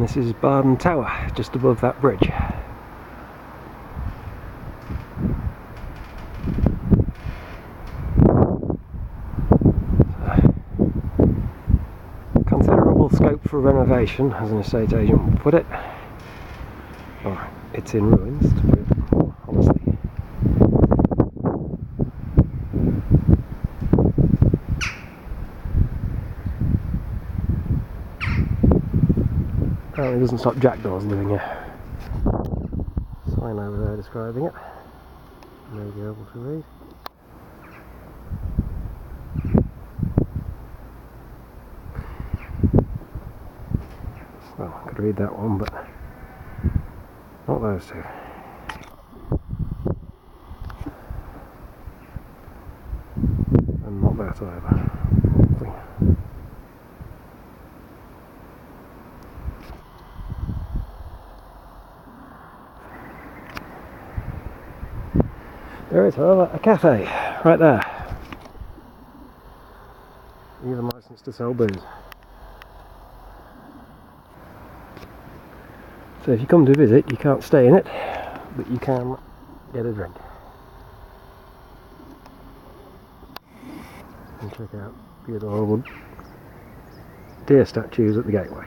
And this is Barden Tower, just above that bridge. Considerable scope for renovation, as an estate agent would put it. Or it's in ruins, to put it more honestly. Apparently it doesn't stop jackdaws living here. Sign over there describing it. Maybe able to read. Well, I could read that one, but not those two. And not that either. Probably. There is, however, a cafe right there. Even licensed to sell booze. So if you come to visit, you can't stay in it, but you can get a drink. And check out the adorable deer statues at the gateway.